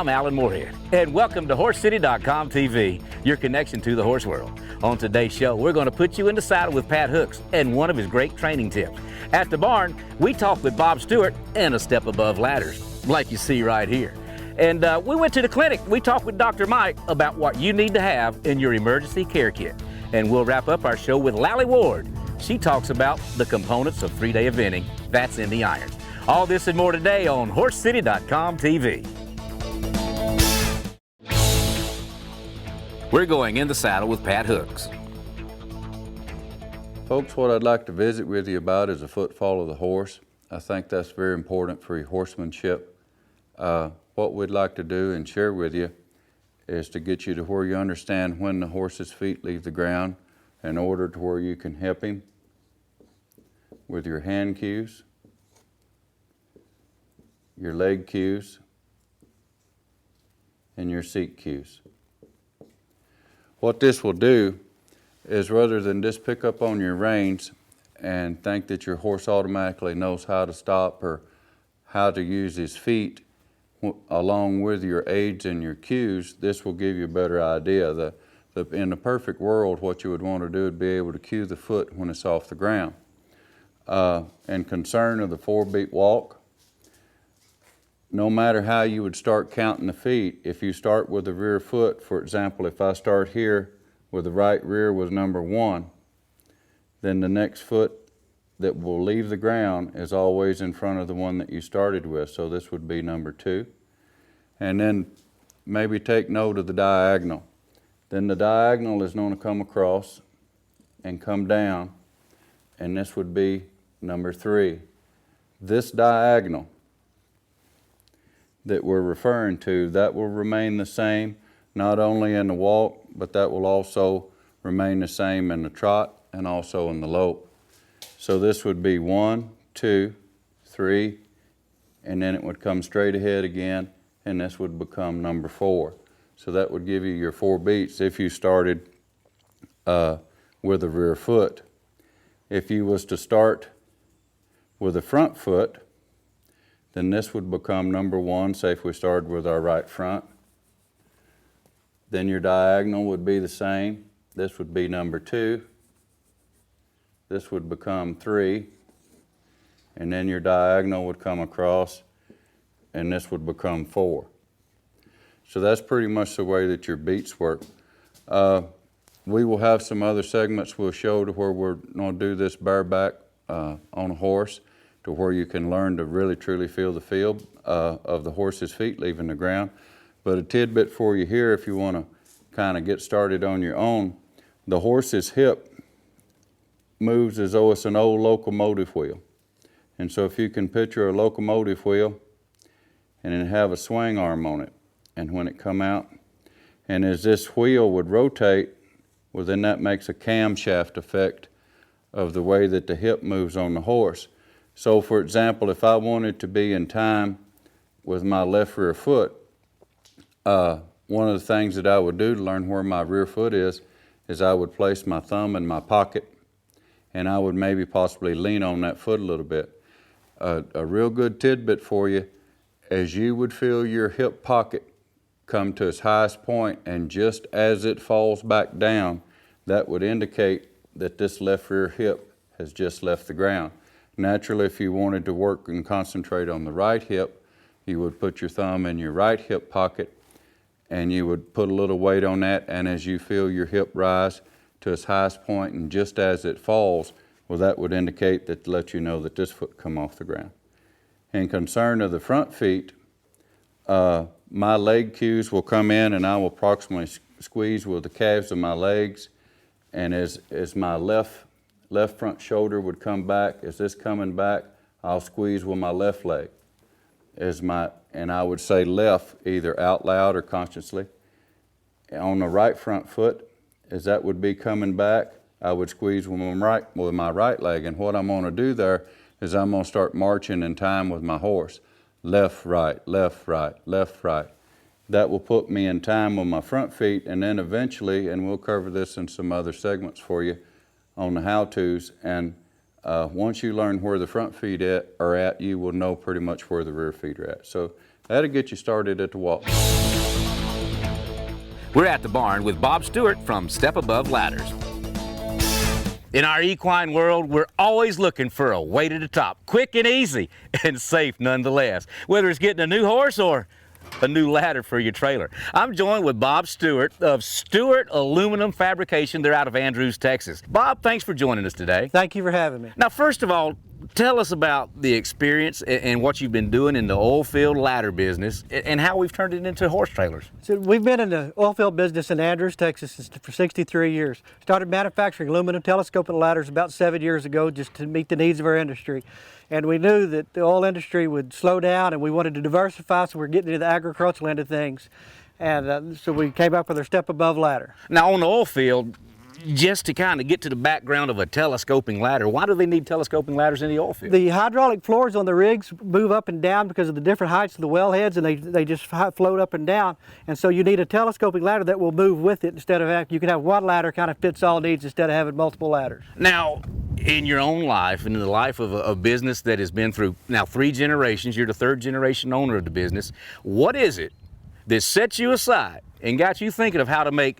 Alan Moorhead, and welcome to HorseCity.com TV, your connection to the horse world. On today's show, we're going to put you in the saddle with Pat Hooks and one of his great training tips. At the barn, we talk with Bob Stewart and a step above ladders, like you see right here. And we went to the clinic. We talked with Dr. Mike about what you need to have in your emergency care kit. And we'll wrap up our show with Lally Ward. She talks about the components of three-day eventing. That's in the irons. All this and more today on HorseCity.com TV. We're going in the saddle with Pat Hooks. Folks, what I'd like to visit with you about is a footfall of the horse. I think that's very important for your horsemanship. What we'd like to do and share with you is to get you to where you understand when the horse's feet leave the ground in order to where you can help him with your hand cues, your leg cues, and your seat cues. What this will do is, rather than just pick up on your reins and think that your horse automatically knows how to stop or how to use his feet along with your aids and your cues, this will give you a better idea. In the perfect world, what you would want to do would be able to cue the foot when it's off the ground. In concern of the 4-beat walk, no matter how you would start counting the feet, if you start with the rear foot, for example, if I start here with the right rear was number 1, then the next foot that will leave the ground is always in front of the one that you started with. So this would be number 2. And then maybe take note of the diagonal. Then the diagonal is going to come across and come down, and this would be number 3. This diagonal that we're referring to, that will remain the same not only in the walk, but that will also remain the same in the trot and also in the lope. So this would be 1, 2, 3, and then it would come straight ahead again, and this would become number 4. So that would give you your 4 beats if you started with the rear foot. If you was to start with the front foot, then this would become number 1, say if we started with our right front. Then your diagonal would be the same. This would be number 2. This would become 3. And then your diagonal would come across, and this would become 4. So that's pretty much the way that your beats work. We will have some other segments we'll show to where we're going to do this bareback on a horse, to where you can learn to really truly feel the feel of the horse's feet leaving the ground. But a tidbit for you here, if you want to kind of get started on your own, the horse's hip moves as though it's an old locomotive wheel. And so if you can picture a locomotive wheel and then have a swing arm on it, and when it come out, and as this wheel would rotate, well, then that makes a camshaft effect of the way that the hip moves on the horse. So for example, if I wanted to be in time with my left rear foot, one of the things that I would do to learn where my rear foot is I would place my thumb in my pocket, and I would maybe possibly lean on that foot a little bit. A real good tidbit for you, as you would feel your hip pocket come to its highest point, and just as it falls back down, that would indicate that this left rear hip has just left the ground. Naturally, if you wanted to work and concentrate on the right hip, you would put your thumb in your right hip pocket, and you would put a little weight on that, and as you feel your hip rise to its highest point, and just as it falls, well, that would indicate that to let you know that this foot come off the ground. In concern of the front feet, my leg cues will come in, and I will approximately squeeze with the calves of my legs, and as my left front shoulder would come back, as this coming back, I'll squeeze with my left leg. And I would say left either out loud or consciously. On the right front foot, as that would be coming back, I would squeeze with my right leg. And what I'm going to do there is I'm going to start marching in time with my horse. Left, right, left, right, left, right. That will put me in time with my front feet, and then eventually, and we'll cover this in some other segments for you on the how-tos, and Once you learn where the front feet are at, you will know pretty much where the rear feet are at. So that'll get you started at the walk. We're at the barn with Bob Stewart from Step Above Ladders. In our equine world, we're always looking for a way to the top, quick and easy, and safe nonetheless, whether it's getting a new horse or a new ladder for your trailer. I'm joined with Bob Stewart of Stewart Aluminum Fabrication. They're out of Andrews, Texas. Bob, thanks for joining us today. Thank you for having me. Now, first of all, tell us about the experience and what you've been doing in the oil field ladder business and how we've turned it into horse trailers. So we've been in the oil field business in Andrews, Texas for 63 years. Started manufacturing aluminum telescoping ladders about 7 years ago just to meet the needs of our industry. And we knew that the oil industry would slow down and we wanted to diversify, so we're getting into the agricultural end of things. And so we came up with our Step Above ladder. Now, on the oil field, just to kind of get to the background of a telescoping ladder, why do they need telescoping ladders in the oil field? The hydraulic floors on the rigs move up and down because of the different heights of the wellheads, and they just float up and down. And so you need a telescoping ladder that will move with it instead of you can have one ladder kind of fits all needs instead of having multiple ladders. Now, in your own life and in the life of a business that has been through now 3 generations, you're the 3rd generation owner of the business, what is it that set you aside and got you thinking of how to make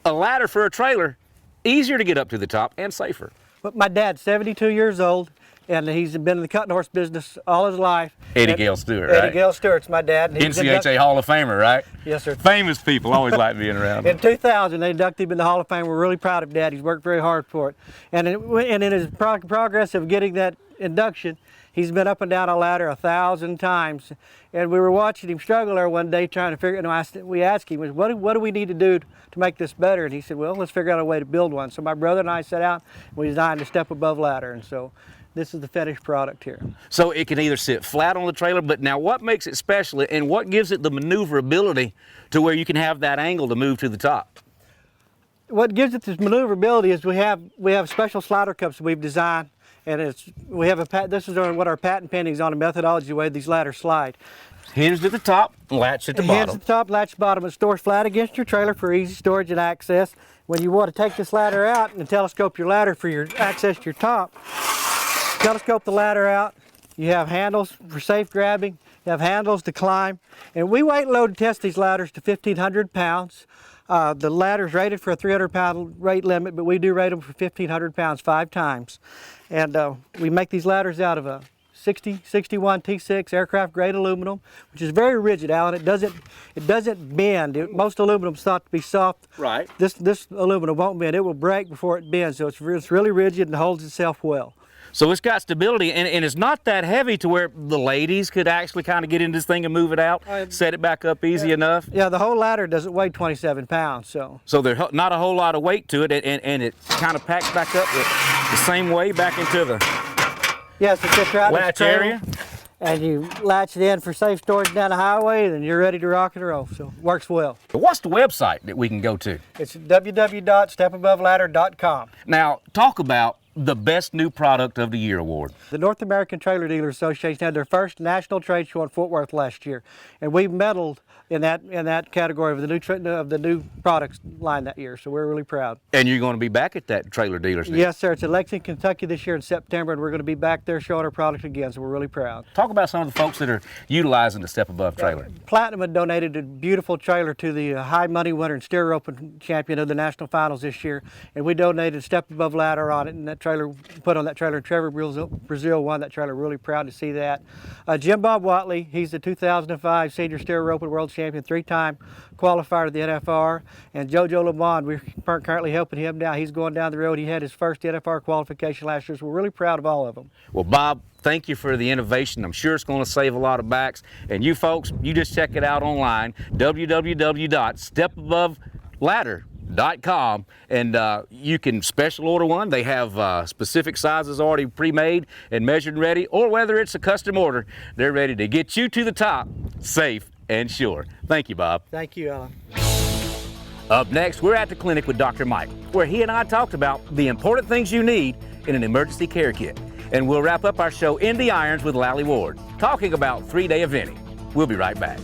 a ladder for a trailer easier to get up to the top and safer? But my dad's 72 years old, and he's been in the cutting horse business all his life. Eddie Gale Stewart, right? Eddie Gale Stewart's my dad. And NCHA Hall of Famer, right? Yes, sir. Famous people always like being around. In 2000, they inducted him in the Hall of Fame. We're really proud of Dad. He's worked very hard for it. And in his progress of getting that induction, he's been up and down a ladder 1,000 times. And we were watching him struggle there one day trying to figure it out. We asked him, what do we need to do to make this better? And he said, well, let's figure out a way to build one. So my brother and I set out, and we designed a Step Above ladder. And so this is the finished product here. So it can either sit flat on the trailer, but now what makes it special and what gives it the maneuverability to where you can have that angle to move to the top? What gives it this maneuverability is we have special slider cups we've designed. And this is what our patent pending is on, a methodology the way these ladders slide. Hinge at the top, latch at the bottom. Hinge at the top, latch at the bottom. It stores flat against your trailer for easy storage and access. When you want to take this ladder out and telescope your ladder for your access to your top, telescope the ladder out. You have handles for safe grabbing. You have handles to climb. And we weight load test these ladders to 1,500 pounds. The ladder's rated for a 300-pound weight limit, but we do rate them for 1,500 pounds 5 times. And we make these ladders out of a 61 T6 aircraft grade aluminum, which is very rigid, Alan. It doesn't bend. Most aluminum's thought to be soft. Right. This aluminum won't bend. It will break before it bends, so it's really rigid and holds itself well. So it's got stability, and it's not that heavy to where the ladies could actually kind of get in this thing and move it out, set it back up easy enough. Yeah, the whole ladder doesn't weigh 27 pounds, so. So there's not a whole lot of weight to it, and it kind of packs back up the same way back into the yes, it fits right latch area. And you latch it in for safe storage down the highway, and you're ready to rock and roll, so it works well. But what's the website that we can go to? It's www.stepaboveladder.com. Now, talk about the Best New Product of the Year award. The North American Trailer Dealers Association had their first national trade show in Fort Worth last year, and we medaled in that category of the new products line that year. So we're really proud. And you're going to be back at that trailer dealer's deal? Yes, sir. It's in Lexington, Kentucky this year in September, and we're going to be back there showing our product again. So we're really proud. Talk about some of the folks that are utilizing the Step Above trailer. Platinum had donated a beautiful trailer to the high money winner and steer open champion of the national finals this year, and we donated Step Above ladder on it, and that trailer put on that trailer. Trevor Brazil won that trailer. Really proud to see that. Jim Bob Watley, he's the 2005 senior steer open world champion, 3-time qualifier to the NFR, and JoJo Lamond, we're currently helping him now. He's going down the road. He had his first NFR qualification last year, so we're really proud of all of them. Well, Bob, thank you for the innovation. I'm sure it's going to save a lot of backs. And you folks, you just check it out online, www.stepaboveladder.com, and you can special order one. They have specific sizes already pre-made and measured and ready, or whether it's a custom order, they're ready to get you to the top safe and sure. Thank you, Bob. Thank you, Alan. Up next, we're at the clinic with Dr. Mike, where he and I talked about the important things you need in an emergency care kit. And we'll wrap up our show in the irons with Lally Ward, talking about 3-day eventing. We'll be right back.